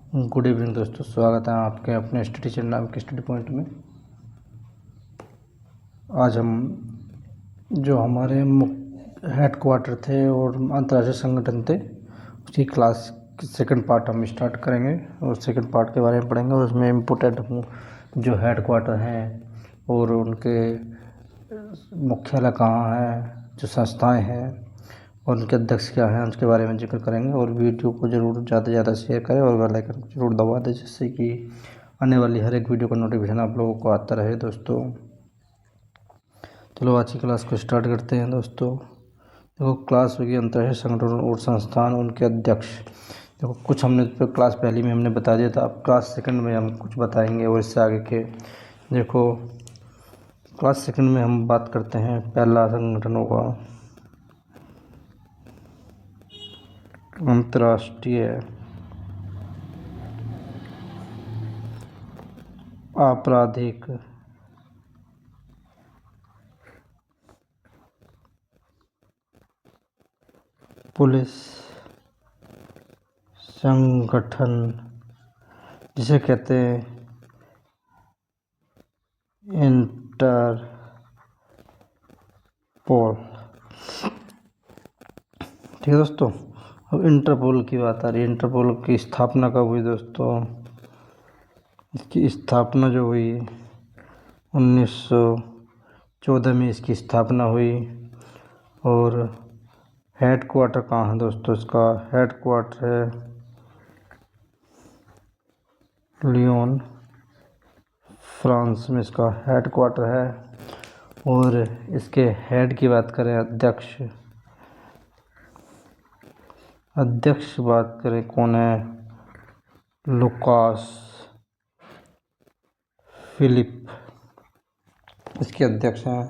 Good evening दोस्तों, स्वागत है आपके अपने स्टडी चैनल आपके स्टडी पॉइंट में। आज हम जो हमारे हेड क्वार्टर थे और अंतर्राष्ट्रीय संगठन थे उसकी क्लास सेकंड पार्ट हम स्टार्ट करेंगे और सेकंड पार्ट के बारे में पढ़ेंगे। उसमें इम्पोर्टेंट जो हेड क्वार्टर हैं और उनके मुख्यालय कहाँ है, जो संस्थाएं हैं और उनके अध्यक्ष क्या हैं, उसके बारे में जिक्र करेंगे। और वीडियो को ज़रूर ज़्यादा से ज़्यादा शेयर करें और बेल आइकन को ज़रूर दबा दें, जिससे कि आने वाली हर एक वीडियो का नोटिफिकेशन आप लोगों को आता रहे। दोस्तों चलो आज की क्लास को स्टार्ट करते हैं। दोस्तों देखो, क्लास होगी अंतर्राष्ट्रीय संगठन और संस्थान, उनके अध्यक्ष। देखो कुछ हमने क्लास पहली में हमने बता दिया था, अब क्लास सेकंड में हम कुछ बताएंगे और इससे आगे के। देखो क्लास सेकंड में हम बात करते हैं, पहला संगठन होगा अंतर्राष्ट्रीय आपराधिक पुलिस संगठन, जिसे कहते हैं इंटरपोल। ठीक है दोस्तों, अब इंटरपोल की बात आ रही है। इंटरपोल की स्थापना कब हुई दोस्तों? इसकी स्थापना जो हुई 1914 में इसकी स्थापना हुई। और हेड क्वार्टर कहाँ है दोस्तों? इसका हेड क्वार्टर है लियोन, फ्रांस में इसका हेड क्वार्टर है। और इसके हेड की बात करें, अध्यक्ष बात करें कौन है? लुकास फिलिप इसके अध्यक्ष हैं।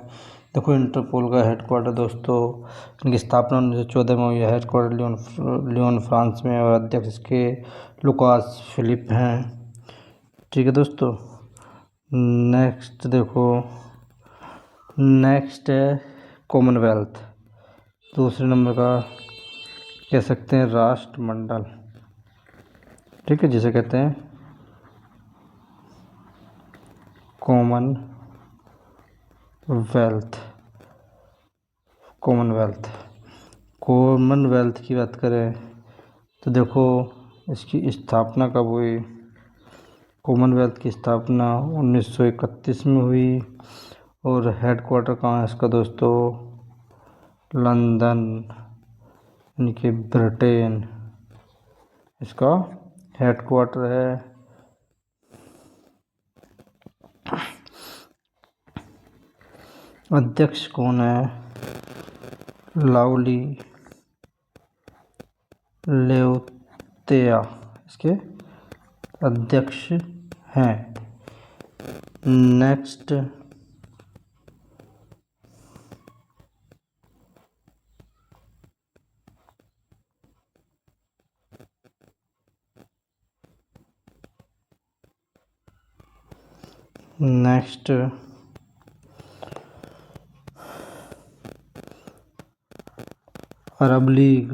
देखो इंटरपोल का हेड क्वार्टर दोस्तों, इनकी स्थापना 1914 में हुई है। हेड क्वार्टर लियोन फ्रांस में और अध्यक्ष इसके लुकास फिलिप हैं। ठीक है दोस्तों, नेक्स्ट देखो, नेक्स्ट है कॉमनवेल्थ। दूसरे नंबर का कह सकते हैं राष्ट्रमंडल। ठीक है, जिसे कहते हैं कॉमनवेल्थ की बात करें तो देखो इसकी स्थापना कब हुई? कॉमनवेल्थ की स्थापना 1931 में हुई। और हेड क्वार्टर कहाँ है इसका दोस्तों? लंदन, यानी कि ब्रिटेन इसका हेड क्वार्टर है। अध्यक्ष कौन है? लाउली लेउतेया इसके अध्यक्ष हैं। नेक्स्ट अरब लीग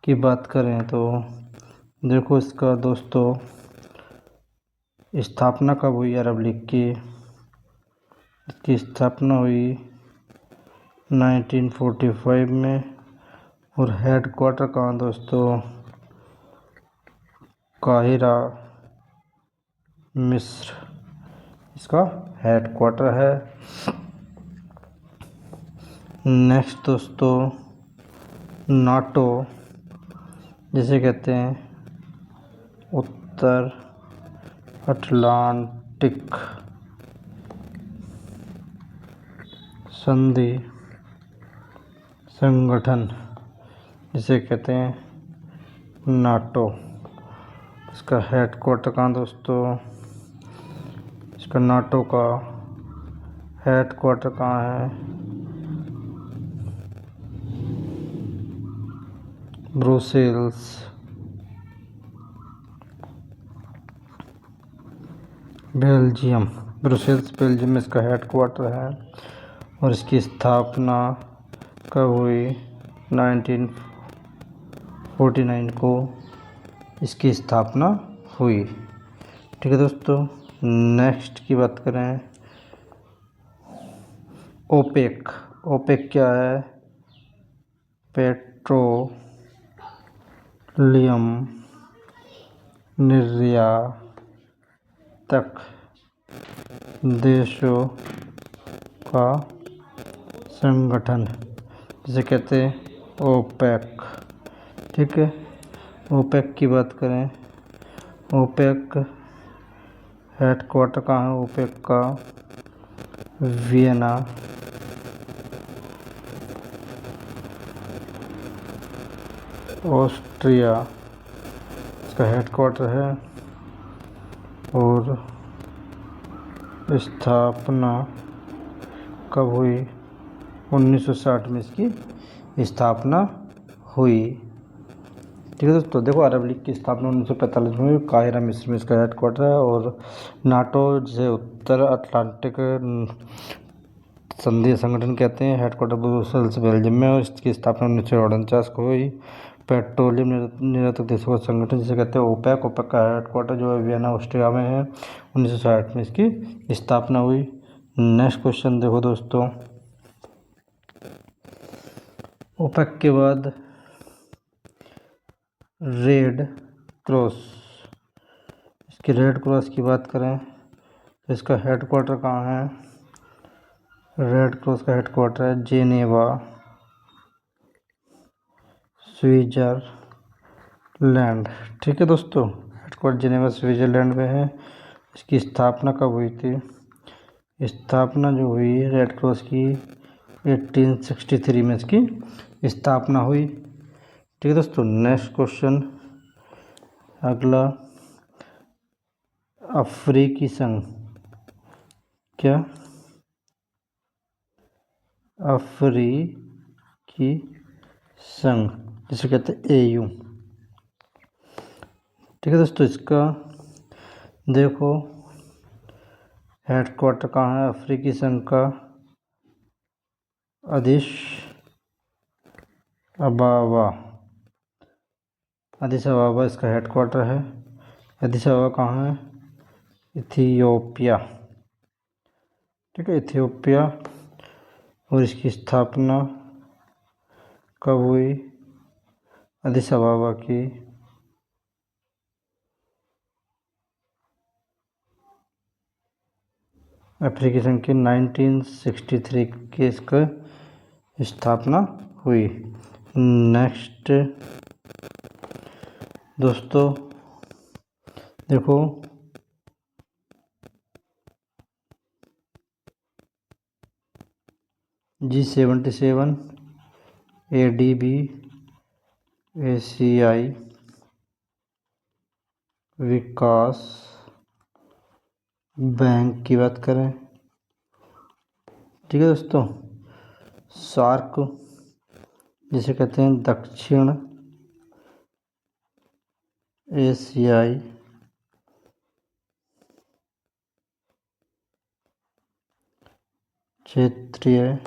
की बात करें तो देखो इसका दोस्तों स्थापना कब हुई अरब लीग की? इसकी स्थापना हुई 1945 में। और हेड क्वार्टर कहाँ दोस्तों? काहिरा, मिस्र इसका हेड क्वार्टर है। नेक्स्ट दोस्तों नाटो, जिसे कहते हैं उत्तर अटलांटिक संधि संगठन, जिसे कहते हैं नाटो। इसका हेड क्वार्टर कहाँ दोस्तों? इसका नाटो का हेड क्वार्टर कहाँ है? ब्रुसेल्स। ब्रुसेल्स बेल्जियम में इसका हेडक्वार्टर है और इसकी स्थापना कब हुई? 1949 को इसकी स्थापना हुई। ठीक है दोस्तों, नेक्स्ट की बात करें ओपेक। ओपेक क्या है? पेट्रोलियम निर्यातक देशों का संगठन, जिसे कहते हैं ओपेक। ठीक है, ओपेक की बात करें, ओपेक हेडक्वार्टर कहाँ है? ओपेक का वियना, ऑस्ट्रिया इसका हेडक्वार्टर है और स्थापना कब हुई? 1960 में इसकी स्थापना हुई। ठीक है दोस्तों, देखो अरब लीग की स्थापना 1945 में हुई। काहिरा मिस्र में इसका हेडक्वार्टर है और नाटो, जिसे उत्तर अटलांटिक संधीय संगठन कहते हैं, हेडक्वार्टर ब्रुसेल्स बेल्जियम में और इसकी स्थापना 1949 को हुई। पेट्रोलियम निर्यातक देशों का संगठन, जिसे कहते हैं ओपेक, ओपेक का हेडक्वार्टर जो है वियना ऑस्ट्रिया में है। 1960 में इसकी स्थापना हुई। नेक्स्ट क्वेश्चन देखो दोस्तों, ओपेक के बाद रेड क्रॉस। इसकी रेड क्रॉस की बात करें तो इसका हेडक्वार्टर कहाँ है? रेड क्रॉस का हेडक्वार्टर है जेनेवा, स्विट्जरलैंड। ठीक है दोस्तों, हेडक्वार्टर जेनेवा स्विट्जरलैंड में है। इसकी स्थापना कब हुई थी? स्थापना जो हुई रेड क्रॉस की 1863 में इसकी स्थापना हुई। ठीक है दोस्तों, नेक्स्ट क्वेश्चन अगला, अफ्रीकी संघ। क्या? अफ्रीकी संघ, जिसे कहते हैं AU। ठीक है दोस्तों, इसका देखो हेडक्वार्टर कहाँ है? अफ्रीकी संघ का अदिस अबाबा, अदिस अबाबा इसका हेडक्वार्टर है। अदिस अबाबा कहाँ है? इथियोपिया। ठीक है, इथियोपिया। और इसकी स्थापना कब हुई? अदिस अबाबा की अफ्रीकी संघ की 1963 की इसका स्थापना हुई। नेक्स्ट दोस्तों देखो G77, ADB, ACI विकास बैंक की बात करें। ठीक है दोस्तों, सार्क, जिसे कहते हैं दक्षिण एशियाई क्षेत्रीय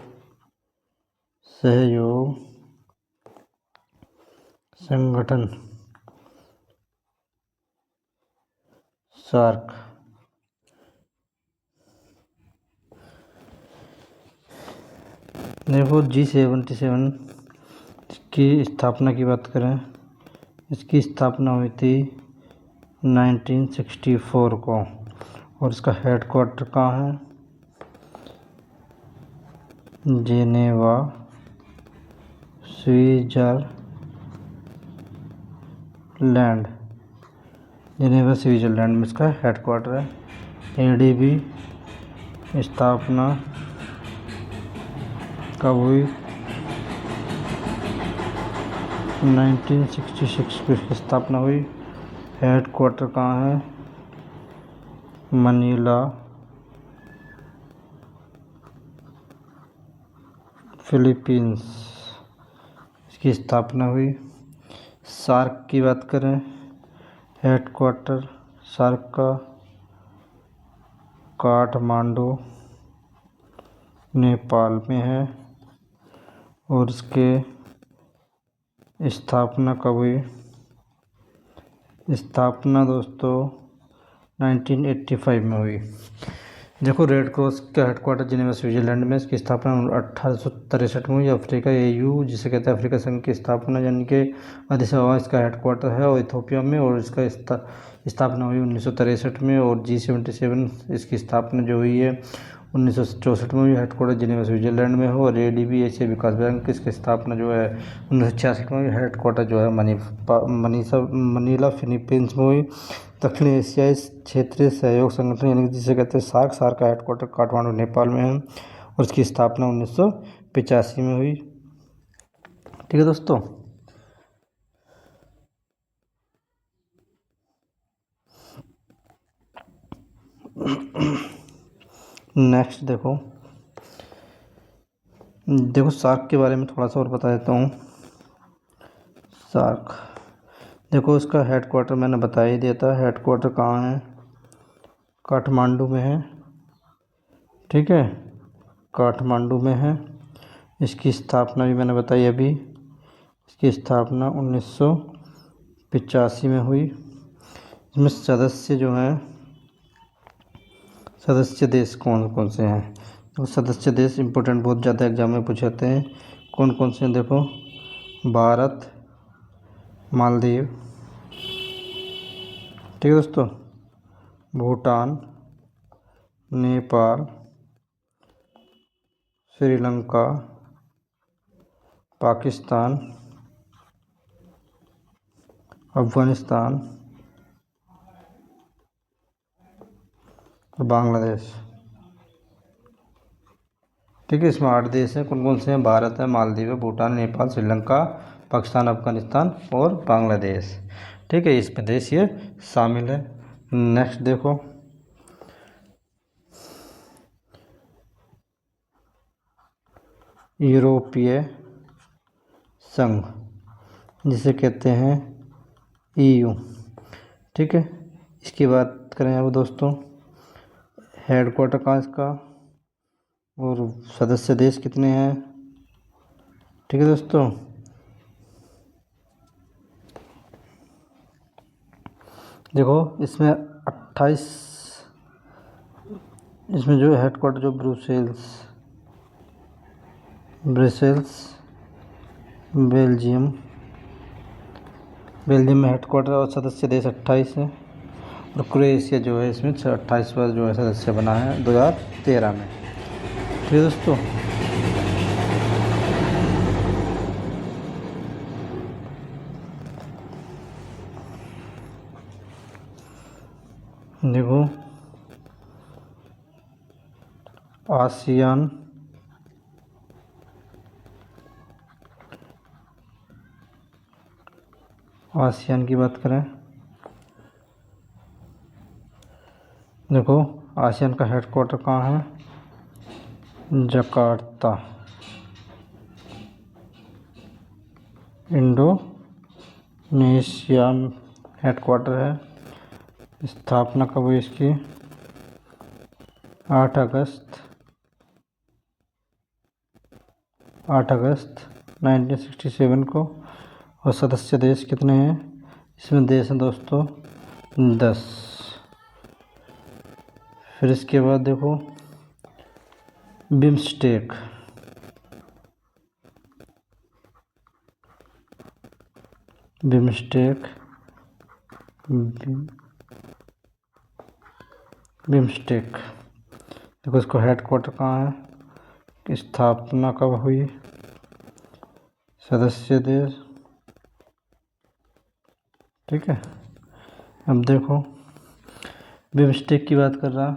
सहयोग संगठन, सार्क। देखो G77 की स्थापना की बात करें, इसकी स्थापना हुई थी 1964 को और इसका हेडक्वार्टर कहाँ है? जेनेवा स्विट्जरलैंड, जेनेवा स्विट्जरलैंड में इसका हेडक्वार्टर है। ADB स्थापना कब हुई? 1966 में स्थापना हुई। हेडक्वार्टर कहाँ है? Manila, Philippines. इसकी स्थापना हुई। सार्क की बात करें, हेडक्वार्टर सार्क का काठमांडू नेपाल में है और इसके स्थापना कब हुई? स्थापना दोस्तों 1985 में हुई। देखो, रेड क्रॉस का हेडक्वार्टर जिनेवा स्विट्जरलैंड में, इसकी स्थापना 1863 में हुई। अफ्रीका AU जिसे कहते हैं अफ्रीका संघ की स्थापना यानी कि अदीस अबेबा इसका हेडक्वार्टर है और इथियोपिया में, और इसका स्थापना हुई 1963 में। और G77 इसकी स्थापना जो हुई है 1964 में हुई। हेडक्वार्टर जिनेवा स्विट्जरलैंड में हो। और ADB एशिया विकास बैंक इसकी स्थापना जो है 1966 में हुई। हेडक्वार्टर जो है मनीला फिलीपींस में हुई। दक्षिण एशियाई क्षेत्रीय सहयोग संगठन यानी कि जिसे कहते हैं सार्क का हेडक्वार्टर काठमांडू नेपाल में है और इसकी स्थापना 1985 में हुई। ठीक है दोस्तों। नेक्स्ट देखो सार्क के बारे में थोड़ा सा और बता देता हूँ। सार्क देखो, इसका हेडक्वार्टर मैंने बता ही दिया था। हेडक्वार्टर कहाँ है? काठमांडू में है। ठीक है, काठमांडू में है। इसकी स्थापना भी मैंने बताई अभी। इसकी स्थापना 1985 में हुई। इसमें सदस्य जो हैं, सदस्य देश कौन कौन से हैं? तो सदस्य देश इम्पोर्टेंट, बहुत ज़्यादा एग्जाम में पूछे जाते हैं। कौन कौन से हैं देखो, भारत, मालदीव, ठीक है दोस्तों, भूटान, नेपाल, श्रीलंका, पाकिस्तान, अफगानिस्तान और बांग्लादेश। ठीक है, इसमें 8 देश हैं। कौन कौन से हैं? भारत है, मालदीव है, भूटान, नेपाल, श्रीलंका, पाकिस्तान, अफगानिस्तान और बांग्लादेश। ठीक है, इसमें देश ये शामिल है। नेक्स्ट देखो, यूरोपीय संघ जिसे कहते हैं EU। ठीक है, इसकी बात करें अब दोस्तों, हेडक्वार्टर कहाँ इसका और सदस्य देश कितने हैं? ठीक है दोस्तों, देखो इसमें 28, इसमें जो हेडक्वार्टर जो ब्रुसेल्स बेल्जियम में हेडक्वार्टर और सदस्य देश 28 है। और क्रोएशिया जो है इसमें 28 बार जो है सदस्य बना है 2013 में। ठीक है दोस्तों, देखो आसियान की बात करें, देखो आसियान का हेडक्वार्टर कहाँ है? जकार्ता, इंडोनेशिया हेडक्वार्टर है। स्थापना कब हुई इसकी? 8 अगस्त 1967 को। और सदस्य देश कितने हैं? इसमें देश हैं दोस्तों 10। फिर इसके बाद देखो बिम्स्टेक, देखो इसको हेडक्वार्टर कहाँ है? स्थापना कब हुई? सदस्य देश। ठीक है, अब देखो बिम्स्टेक की बात कर रहा,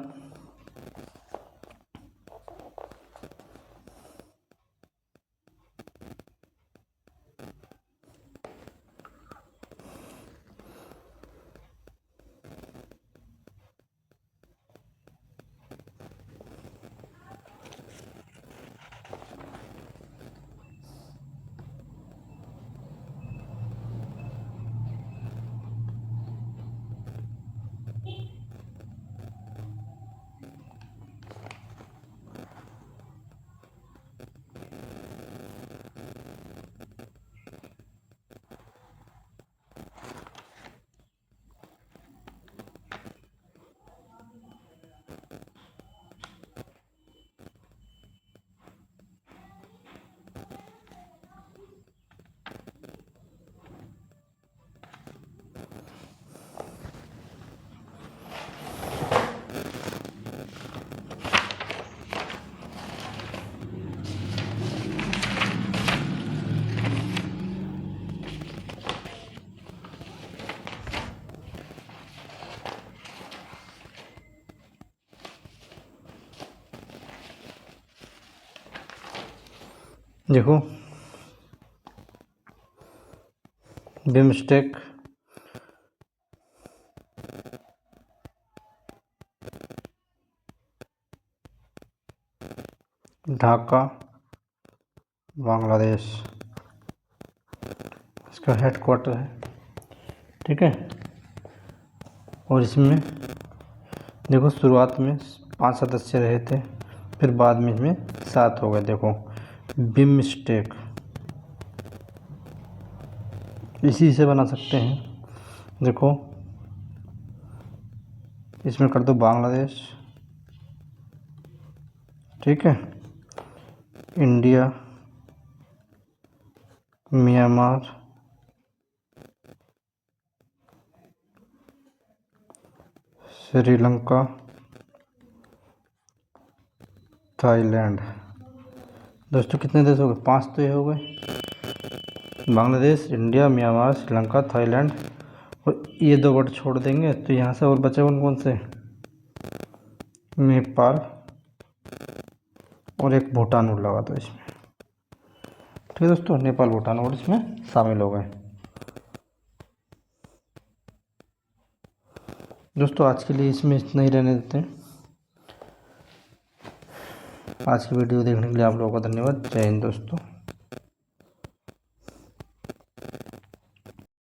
देखो बिमस्टेक, ढाका बांग्लादेश इसका हेडक्वार्टर है, ठीक है। और इसमें देखो शुरुआत में 5 सदस्य रहे थे, फिर बाद में इसमें 7 हो गए। देखो बिमस्टेक इसी से बना सकते हैं। देखो इसमें कर दो बांग्लादेश, ठीक है, इंडिया, म्यांमार, श्रीलंका, थाईलैंड। दोस्तों कितने देश हो गए? 5 तो ये हो गए, Bangladesh, India, Myanmar, Sri Lanka, Thailand, और ये 2 वर्ड छोड़ देंगे तो यहाँ से और बचे कौन से? नेपाल और एक भूटान और लगा दो इसमें, ठीक है दोस्तों। नेपाल भूटान और इसमें शामिल हो गए। दोस्तों आज के लिए इसमें इतना ही रहने देते हैं। आज की वीडियो देखने के लिए आप लोगों का धन्यवाद। जय हिंद दोस्तों।